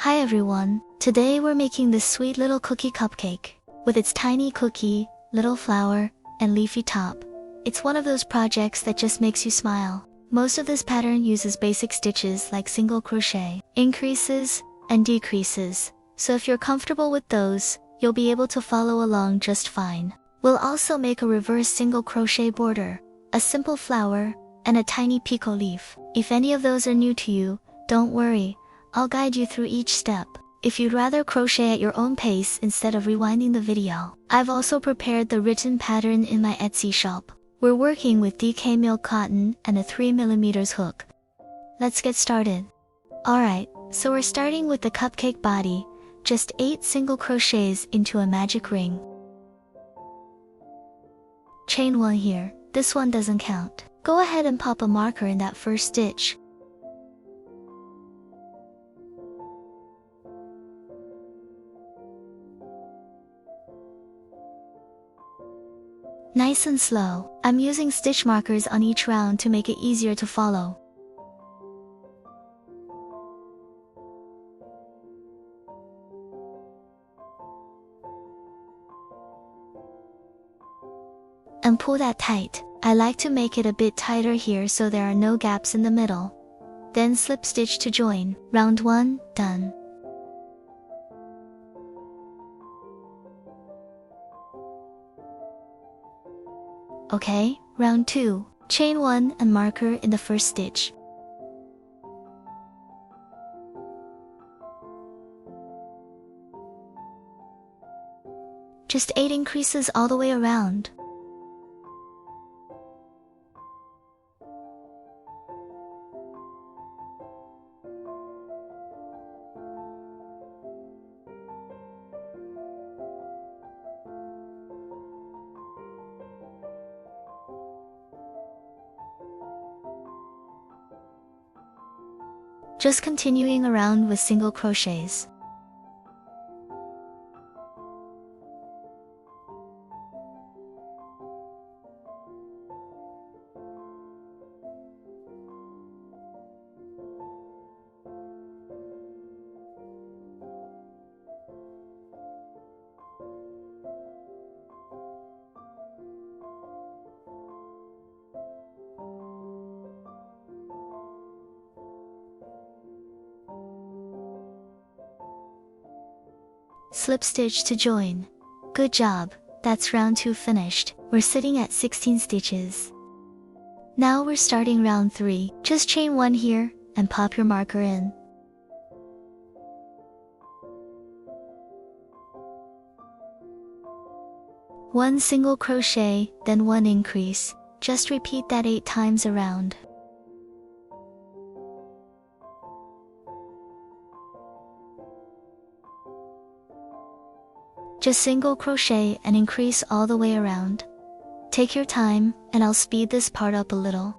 Hi everyone, today we're making this sweet little cookie cupcake. With its tiny cookie, little flower, and leafy top. It's one of those projects that just makes you smile. Most of this pattern uses basic stitches like single crochet, increases, and decreases. So if you're comfortable with those, you'll be able to follow along just fine. We'll also make a reverse single crochet border, a simple flower, and a tiny picot leaf. If any of those are new to you, don't worry, I'll guide you through each step. If you'd rather crochet at your own pace instead of rewinding the video, I've also prepared the written pattern in my Etsy shop. We're working with DK milk cotton and a 3mm hook. Let's get started. Alright, so we're starting with the cupcake body, just 8 single crochets into a magic ring. Chain 1 here, this one doesn't count. Go ahead and pop a marker in that first stitch. Nice and slow. I'm using stitch markers on each round to make it easier to follow. And pull that tight. I like to make it a bit tighter here so there are no gaps in the middle. Then slip stitch to join. Round 1, done. Okay, round 2, chain 1 and marker in the first stitch. Just 8 increases all the way around. Just continuing around with single crochets. Slip stitch to join. Good job, that's round 2 finished. We're sitting at 16 stitches. Now we're starting round 3. Just chain 1 here, and pop your marker in. One single crochet, then 1 increase. Just repeat that 8 times around. Just single crochet and increase all the way around. Take your time, and I'll speed this part up a little.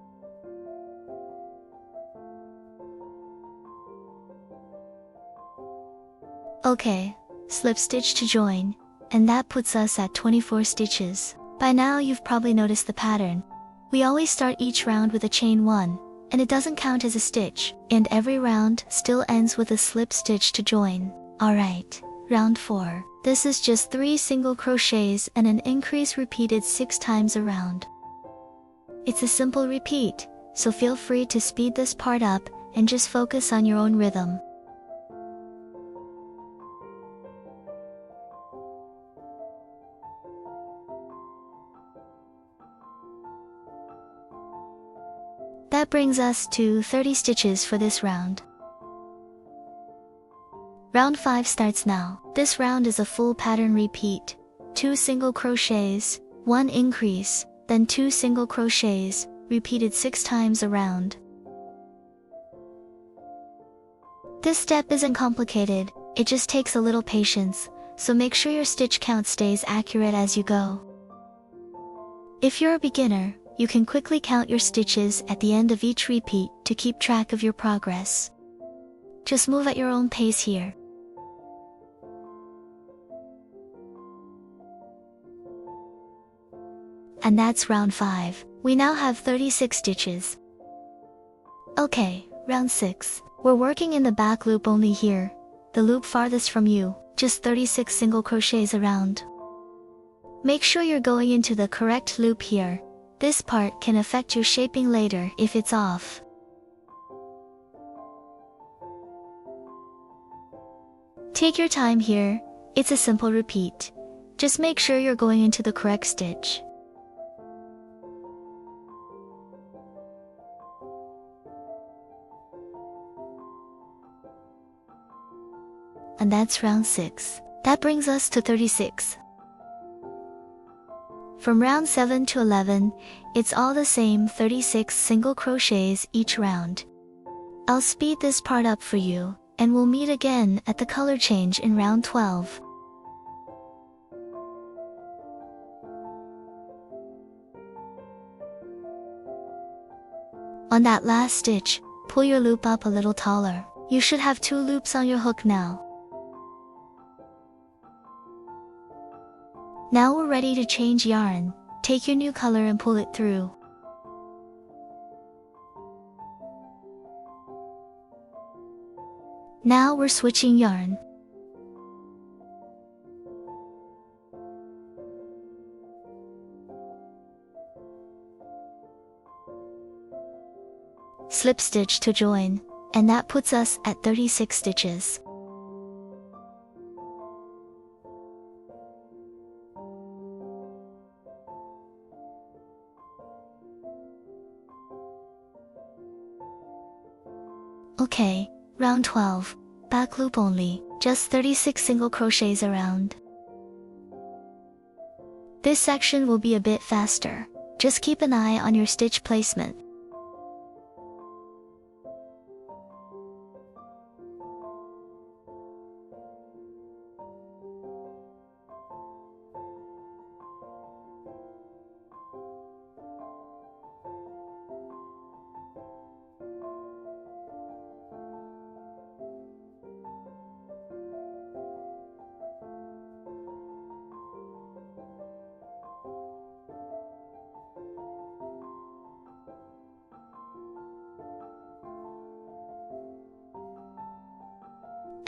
Okay, slip stitch to join, and that puts us at 24 stitches. By now you've probably noticed the pattern. We always start each round with a chain 1, and it doesn't count as a stitch, and every round still ends with a slip stitch to join. Alright, round 4. This is just 3 single crochets and an increase repeated 6 times around. It's a simple repeat, so feel free to speed this part up and just focus on your own rhythm. That brings us to 30 stitches for this round. Round 5 starts now. This round is a full pattern repeat. 2 single crochets, 1 increase, then 2 single crochets, repeated 6 times around. This step isn't complicated, it just takes a little patience, so make sure your stitch count stays accurate as you go. If you're a beginner, you can quickly count your stitches at the end of each repeat to keep track of your progress. Just move at your own pace here. And that's round 5. We now have 36 stitches. Okay, round 6. We're working in the back loop only here. the loop farthest from you, just 36 single crochets around. Make sure you're going into the correct loop here. This part can affect your shaping later if it's off. Take your time here, it's a simple repeat. Just make sure you're going into the correct stitch. And that's round 6. That brings us to 36. From round 7 to 11, it's all the same 36 single crochets each round. I'll speed this part up for you, and we'll meet again at the color change in round 12. On that last stitch, pull your loop up a little taller. You should have 2 loops on your hook now. Now we're ready to change yarn. Take your new color and pull it through. Now we're switching yarn. Slip stitch to join, and that puts us at 36 stitches. Okay, round 12, back loop only, just 36 single crochets around. This section will be a bit faster, just keep an eye on your stitch placement.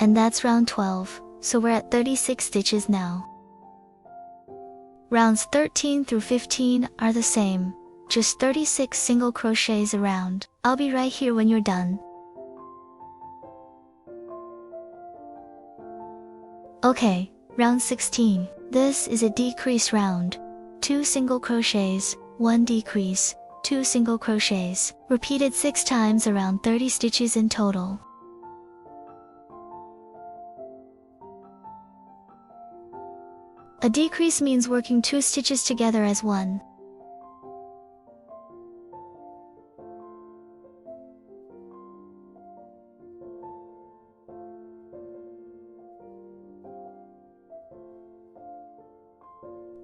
And that's round 12, so we're at 36 stitches now. Rounds 13 through 15 are the same, just 36 single crochets around. I'll be right here when you're done. Okay, round 16. This is a decrease round. 2 single crochets, 1 decrease, 2 single crochets, repeated 6 times around 30 stitches in total. A decrease means working 2 stitches together as one.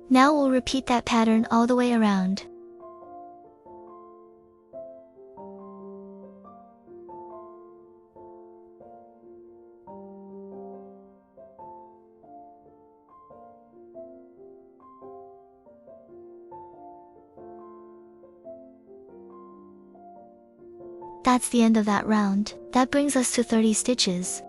Now we'll repeat that pattern all the way around. That's the end of that round. That brings us to 30 stitches.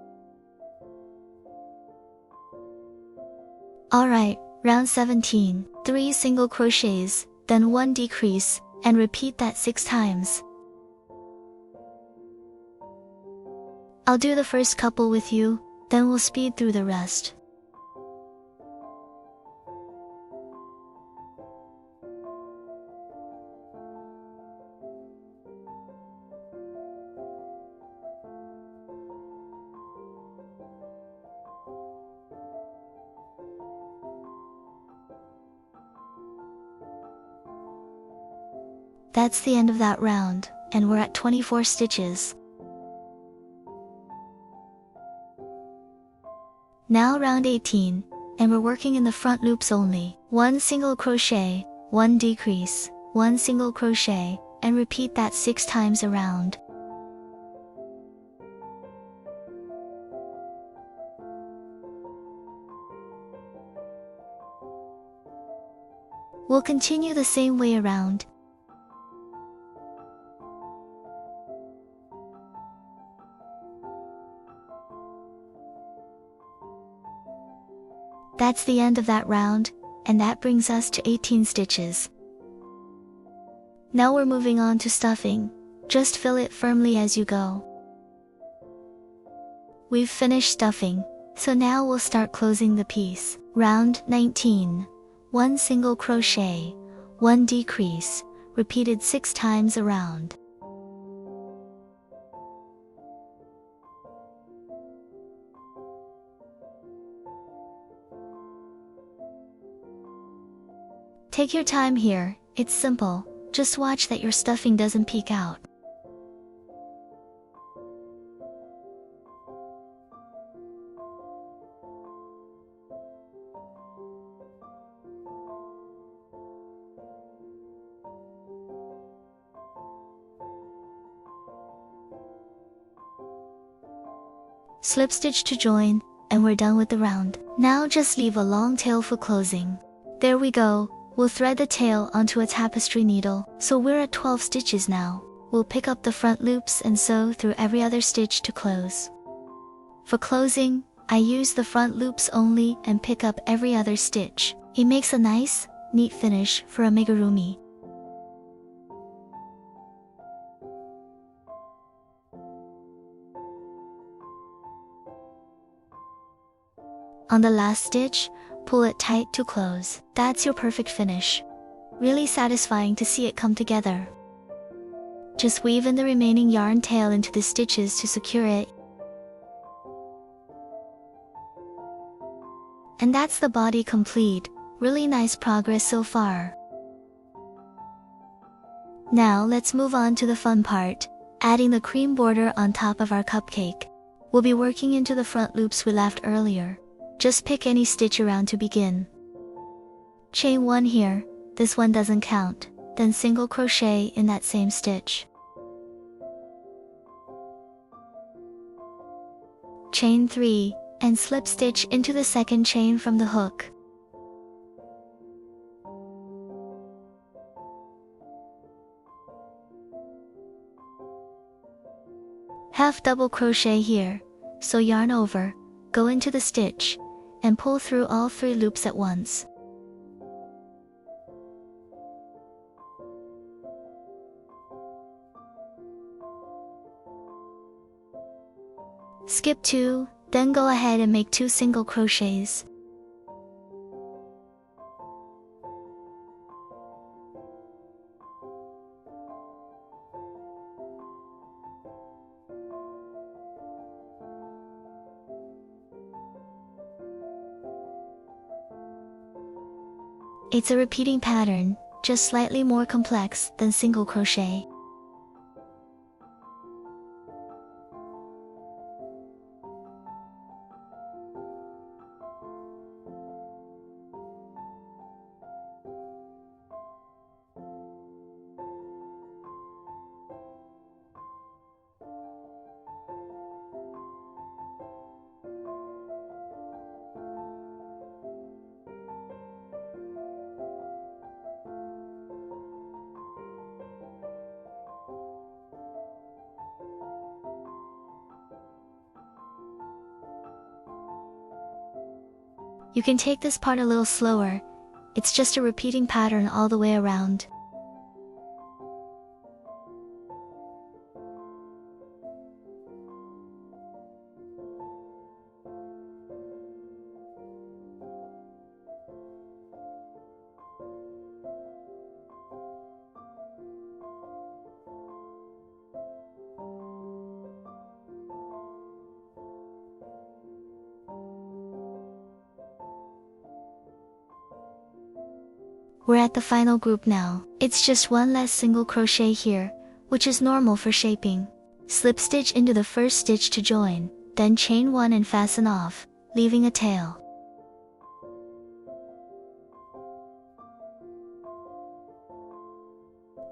Alright, round 17. 3 single crochets, then 1 decrease, and repeat that 6 times. I'll do the first couple with you, then we'll speed through the rest. That's the end of that round, and we're at 24 stitches. Now round 18, and we're working in the front loops only. 1 single crochet, 1 decrease, 1 single crochet, and repeat that 6 times around. We'll continue the same way around. That's the end of that round, and that brings us to 18 stitches. Now we're moving on to stuffing. Just fill it firmly as you go. We've finished stuffing, so now we'll start closing the piece. Round 19. 1 single crochet, 1 decrease, repeated 6 times around. Take your time here, it's simple, just watch that your stuffing doesn't peek out. Slip stitch to join, and we're done with the round. Now just leave a long tail for closing. There we go, we'll thread the tail onto a tapestry needle. So we're at 12 stitches now. We'll pick up the front loops and sew through every other stitch to close. For closing, I use the front loops only and pick up every other stitch. It makes a nice, neat finish for amigurumi. On the last stitch, pull it tight to close. That's your perfect finish. Really satisfying to see it come together. Just weave in the remaining yarn tail into the stitches to secure it. And that's the body complete. Really nice progress so far. Now let's move on to the fun part, adding the cream border on top of our cupcake. We'll be working into the front loops we left earlier. Just pick any stitch around to begin. Chain 1 here, this one doesn't count, then single crochet in that same stitch. Chain 3, and slip stitch into the second chain from the hook. Half double crochet here, so yarn over, go into the stitch, and pull through all 3 loops at once. Skip 2, then go ahead and make 2 single crochets. It's a repeating pattern, just slightly more complex than single crochet. You can take this part a little slower, it's just a repeating pattern all the way around. We're at the final group now. It's just one less single crochet here, which is normal for shaping. Slip stitch into the first stitch to join, then chain 1 and fasten off, leaving a tail.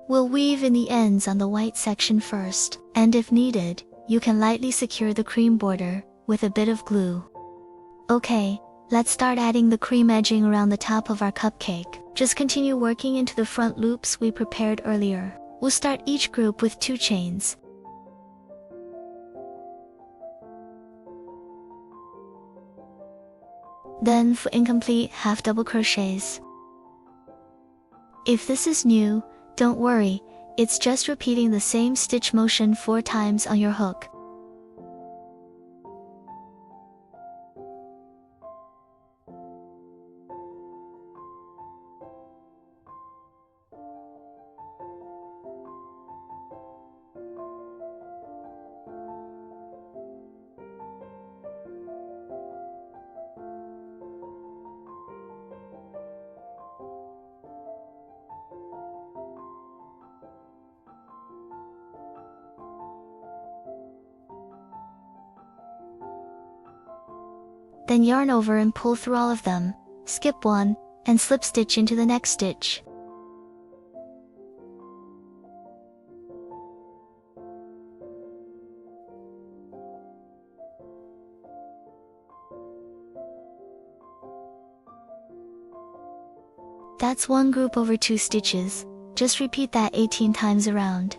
We'll weave in the ends on the white section first, and if needed, you can lightly secure the cream border with a bit of glue. Okay, let's start adding the cream edging around the top of our cupcake. Just continue working into the front loops we prepared earlier. We'll start each group with 2 chains. Then for incomplete half double crochets. If this is new, don't worry, it's just repeating the same stitch motion 4 times on your hook. Then yarn over and pull through all of them, skip one, and slip stitch into the next stitch. That's one group over 2 stitches, just repeat that 18 times around.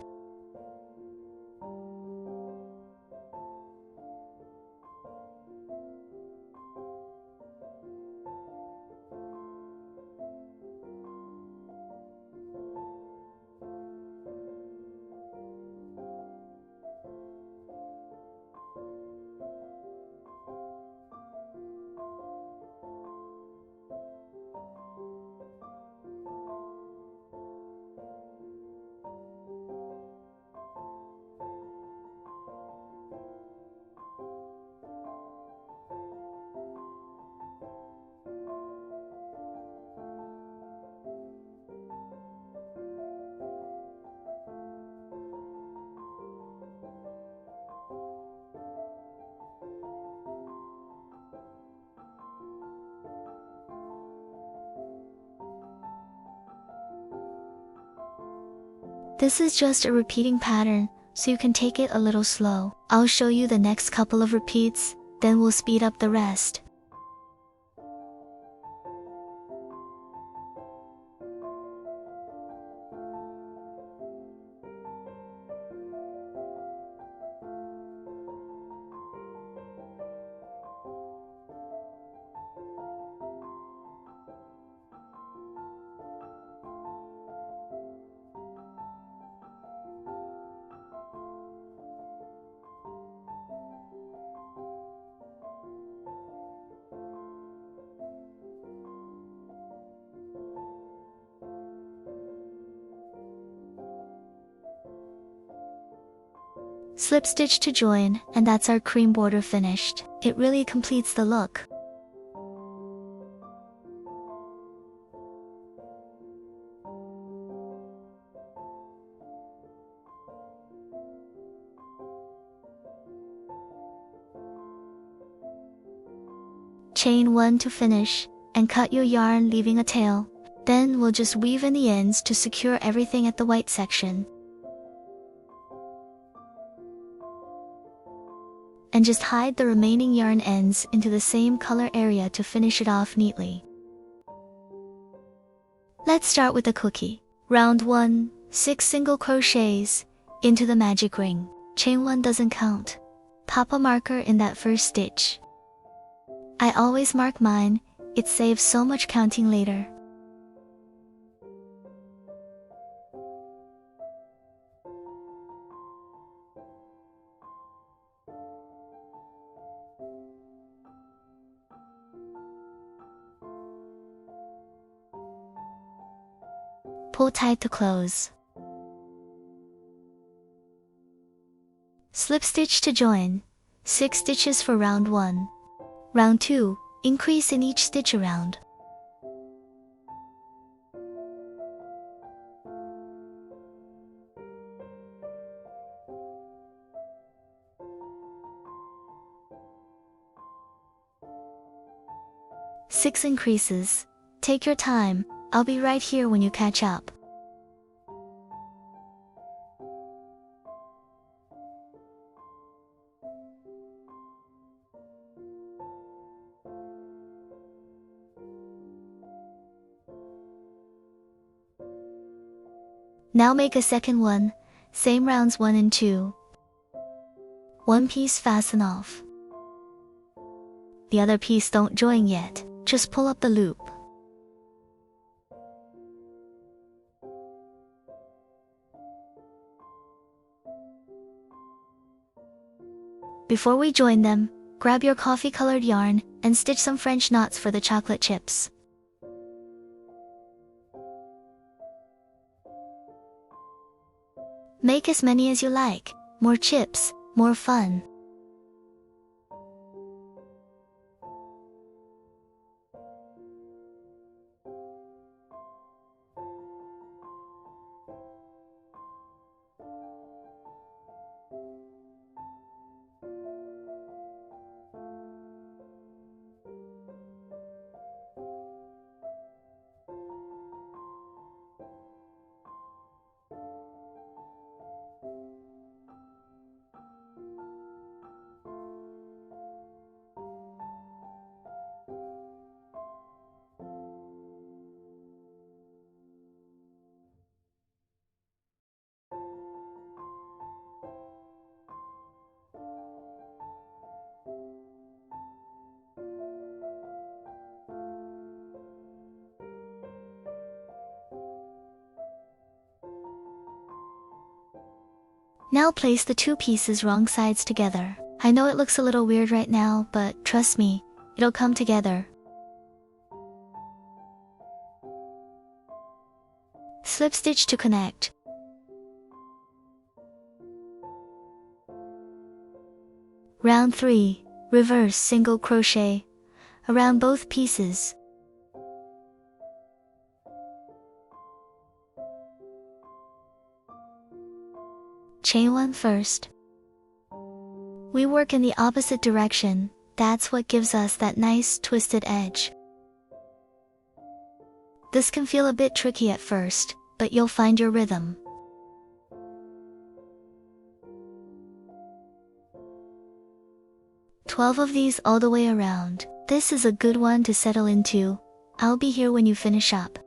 This is just a repeating pattern, so you can take it a little slow. I'll show you the next couple of repeats, then we'll speed up the rest. Slip stitch to join, and that's our cream border finished. It really completes the look. Chain 1 to finish, and cut your yarn leaving a tail. Then we'll just weave in the ends to secure everything at the white section. And just hide the remaining yarn ends into the same color area to finish it off neatly. Let's start with the cookie. Round 1, 6 single crochets into the magic ring. Chain 1 doesn't count. Pop a marker in that first stitch. I always mark mine, it saves so much counting later. Pull tight to close. Slip stitch to join. 6 stitches for round 1. Round 2, increase in each stitch around. Six increases. Take your time, I'll be right here when you catch up. Now make a second one, same rounds 1 and 2. One piece fasten off. The other piece don't join yet. just pull up the loop. Before we join them, grab your coffee-colored yarn and stitch some French knots for the chocolate chips. Make as many as you like. More chips, more fun. Now place the two pieces wrong sides together. I know it looks a little weird right now, but trust me, it'll come together. Slip stitch to connect. Round 3, reverse single crochet around both pieces. Chain 1 first. We work in the opposite direction, that's what gives us that nice twisted edge. This can feel a bit tricky at first, but you'll find your rhythm. "12 of these all the way around. This is a good one to settle into. I'll be here when you finish up."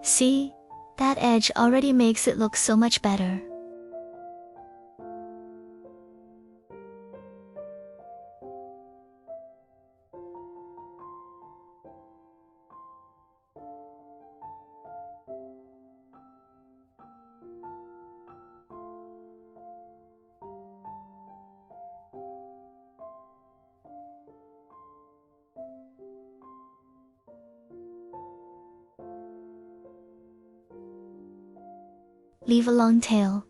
See? That edge already makes it look so much better. Leave a long tail.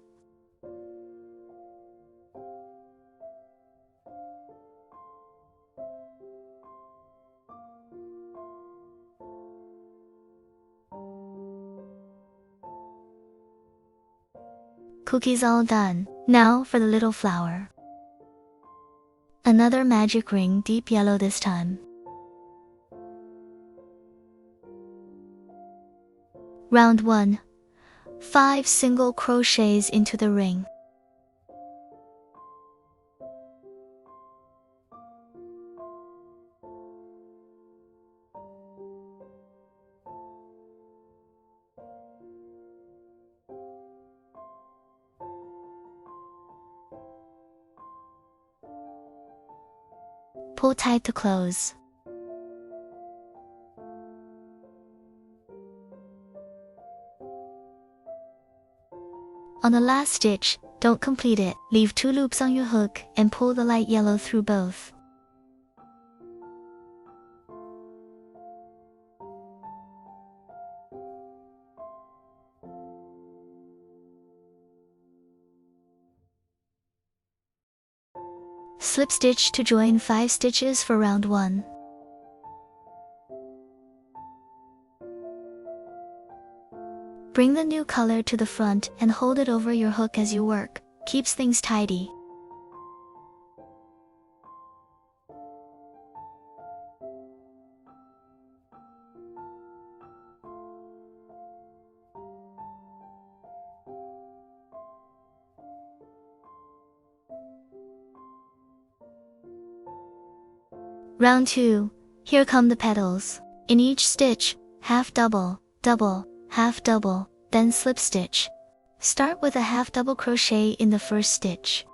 Cookies all done. Now for the little flower. Another magic ring, deep yellow this time. Round 1. 5 single crochets into the ring. Pull tight to close. On the last stitch, don't complete it. Leave 2 loops on your hook and pull the light yellow through both. Slip stitch to join 5 stitches for round 1. Bring the new color to the front and hold it over your hook as you work. Keeps things tidy. Round 2. Here come the petals. In each stitch, half double, double, half double, then slip stitch. Start with a half double crochet in the first stitch.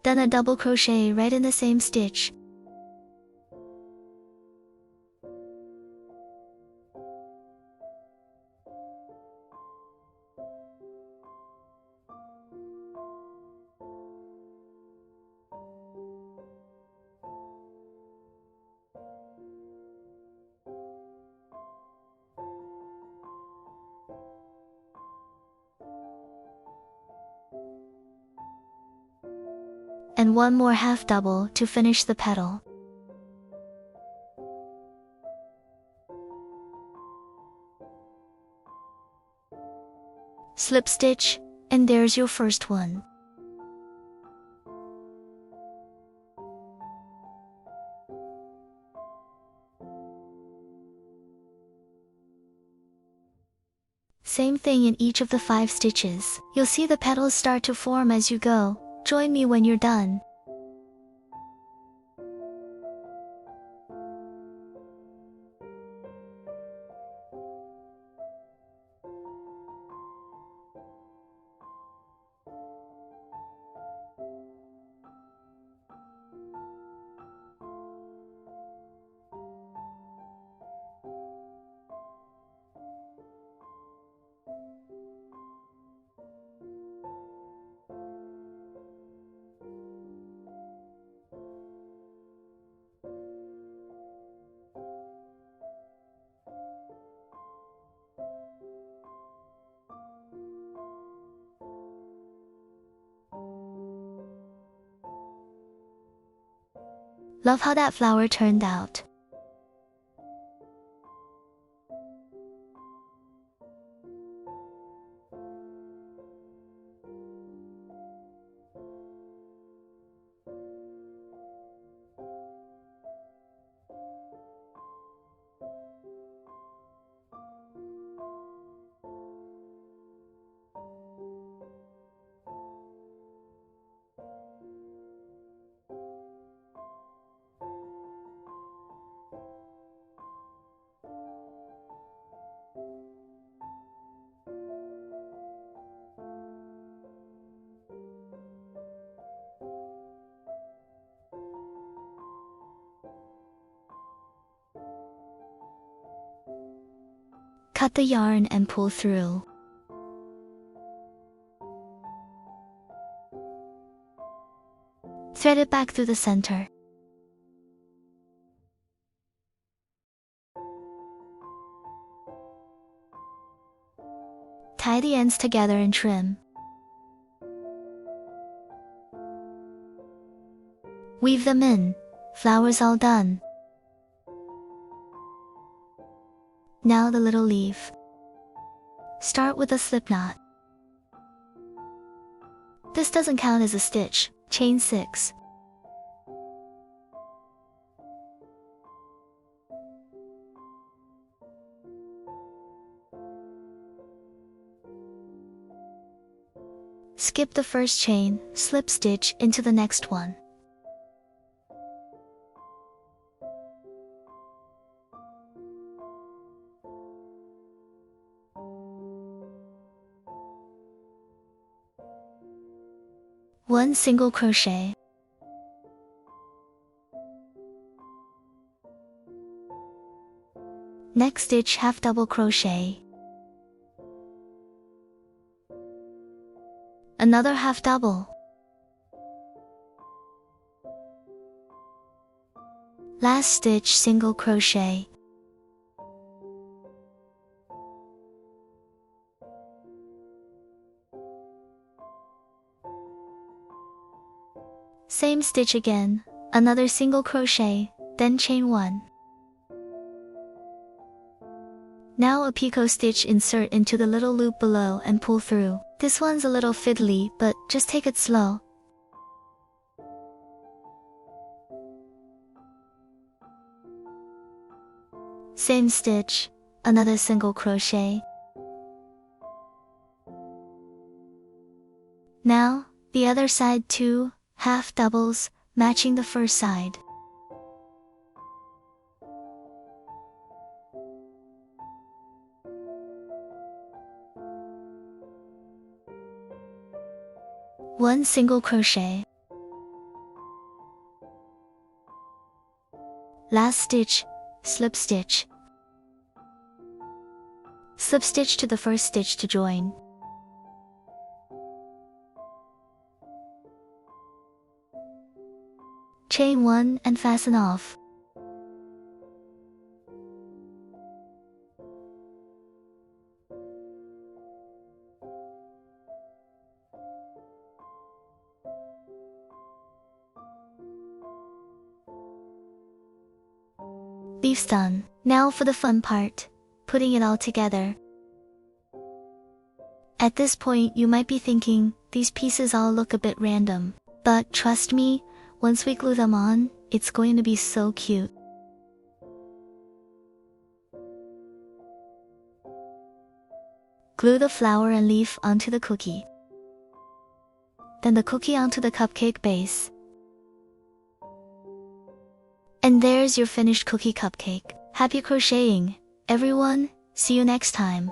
Then a double crochet right in the same stitch. And one more half double to finish the petal. Slip stitch, and there's your first one. Same thing in each of the 5 stitches. You'll see the petals start to form as you go. Join me when you're done. Love how that flower turned out. Cut the yarn and pull through. Thread it back through the center. Tie the ends together and trim. Weave them in. Flowers all done. Now the little leaf. Start with a slip knot. This doesn't count as a stitch. Chain 6. Skip the first chain, slip stitch into the next one. One single crochet. Next stitch half double crochet. Another half double. Last stitch, single crochet. Same stitch again, another single crochet, then chain 1. Now a picot stitch, insert into the little loop below and pull through. This one's a little fiddly, but just take it slow. Same stitch, another single crochet. Now, the other side, 2 half doubles, matching the first side. One single crochet. Last stitch, slip stitch. Slip stitch to the first stitch to join. Chain 1 and fasten off. Leaves done. Now for the fun part, putting it all together. At this point you might be thinking, these pieces all look a bit random. But trust me, once we glue them on, it's going to be so cute. Glue the flower and leaf onto the cookie. Then the cookie onto the cupcake base. And there's your finished cookie cupcake. Happy crocheting, everyone! See you next time.